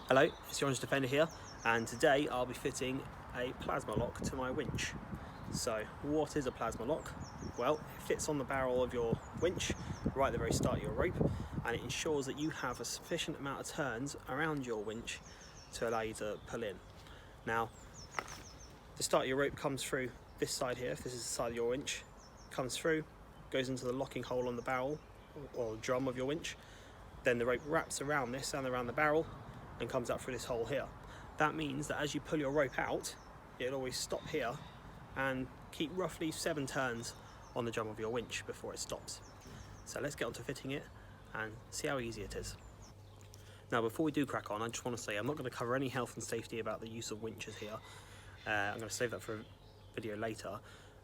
Hello, it's your Honest Defender here, and today I'll be fitting a plasma lock to my winch. So, what is a plasma lock? Well, it fits on the barrel of your winch, right at the very start of your rope, and it ensures that you have a sufficient amount of turns around your winch to allow you to pull in. Now, the start of your rope comes through this side here, if this is the side of your winch, comes through, goes into the locking hole on the barrel or drum of your winch, then the rope wraps around this and around the barrel and comes up through this hole here. That means that as you pull your rope out, it'll always stop here and keep roughly 7 turns on the drum of your winch before it stops. So let's get on to fitting it and see how easy it is. Now before we do crack on, I just want to say I'm not going to cover any health and safety about the use of winches here. I'm going to save that for a video later.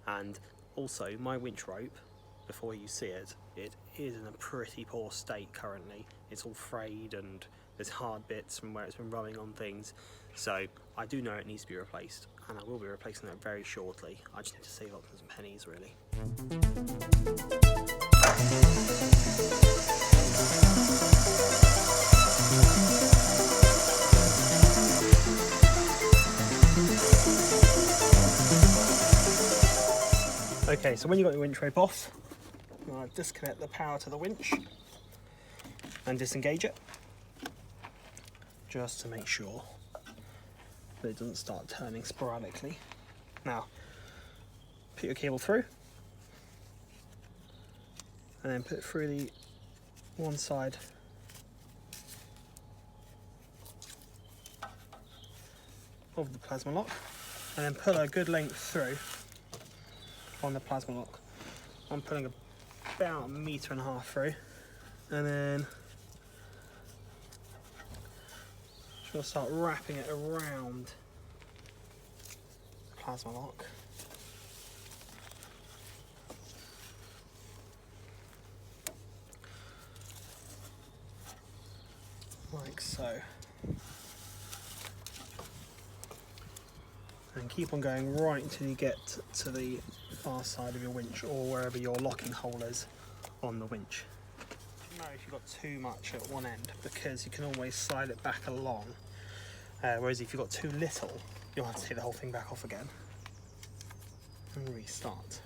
And also my winch rope, before you see it, it is in a pretty poor state currently. It's all frayed and there's hard bits from where it's been rubbing on things. So I do know it needs to be replaced, and I will be replacing it very shortly. I just need to save up some pennies really. Okay, so when you've got your winch rope off, you want to disconnect the power to the winch and disengage it, just to make sure that it doesn't start turning sporadically. Now, put your cable through, and then put it through the one side of the plasma lock, and then pull a good length through on the plasma lock. I'm putting about 1.5 meters through, and then we'll start wrapping it around the plasma lock. Like so. And keep on going right until you get to the far side of your winch, or wherever your locking hole is on the winch. Know if you've got too much at one end, because you can always slide it back along, whereas if you've got too little, you'll have to take the whole thing back off again and restart.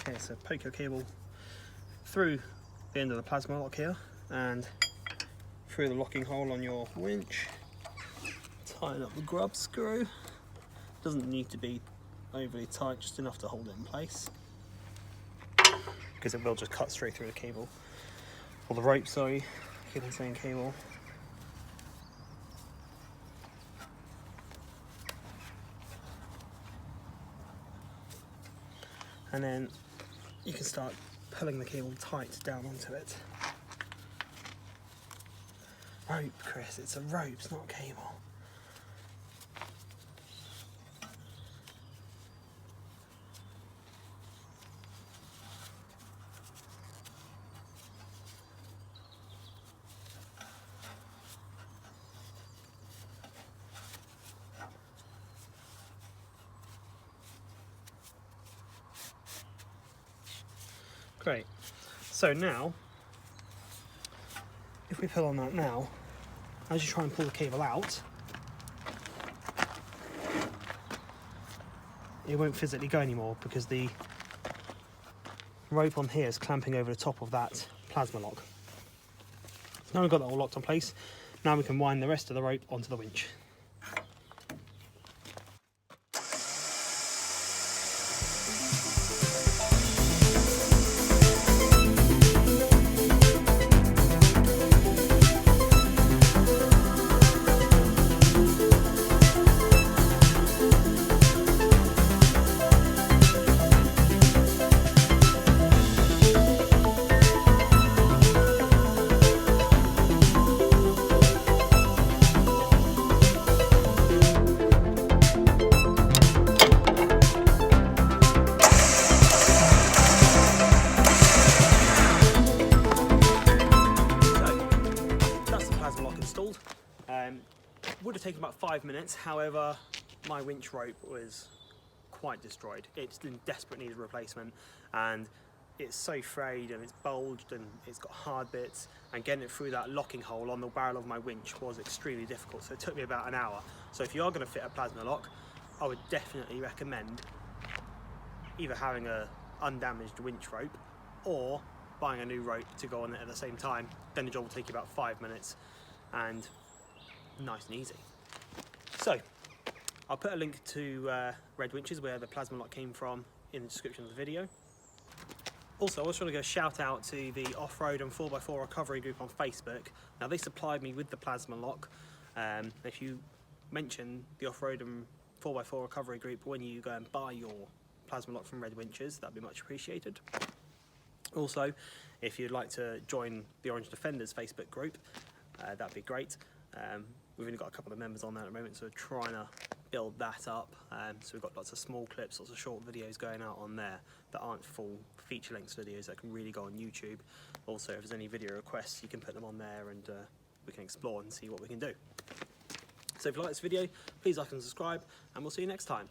Okay, so poke your cable through the end of the plasma lock here and through the locking hole on your winch. Tighten up the grub screw. Doesn't need to be overly tight, just enough to hold it in place, because it will just cut straight through the cable, or the rope, sorry, I keep on saying cable. And then you can start pulling the cable tight down onto it. Rope, Chris, it's a rope, it's not a cable. Great. So now, if we pull on that now, as you try and pull the cable out, it won't physically go anymore because the rope on here is clamping over the top of that plasma lock. So now we've got that all locked in place, now we can wind the rest of the rope onto the winch. Would have taken about 5 minutes, however my winch rope was quite destroyed. It's in desperate need of replacement, and it's so frayed and it's bulged and it's got hard bits, and getting it through that locking hole on the barrel of my winch was extremely difficult, so it took me about an hour. So if you are going to fit a plasma lock, I would definitely recommend either having a undamaged winch rope or buying a new rope to go on it at the same time. Then the job will take you about 5 minutes and nice and easy. So I'll put a link to Red Winches, where the plasma lock came from, in the description of the video. Also, I also want to go shout out to the off-road and 4x4 recovery group on Facebook. Now, they supplied me with the plasma lock. If you mention the off-road and 4x4 recovery group when you go and buy your plasma lock from Red Winches, that'd be much appreciated. Also, if you'd like to join the Orange Defenders Facebook group, that'd be great. We've only got a couple of members on there at the moment, so we're trying to build that up. So we've got lots of small clips, lots of short videos going out on there that aren't full feature-length videos that can really go on YouTube. Also, if there's any video requests, you can put them on there and we can explore and see what we can do. So if you like this video, please like and subscribe, and we'll see you next time.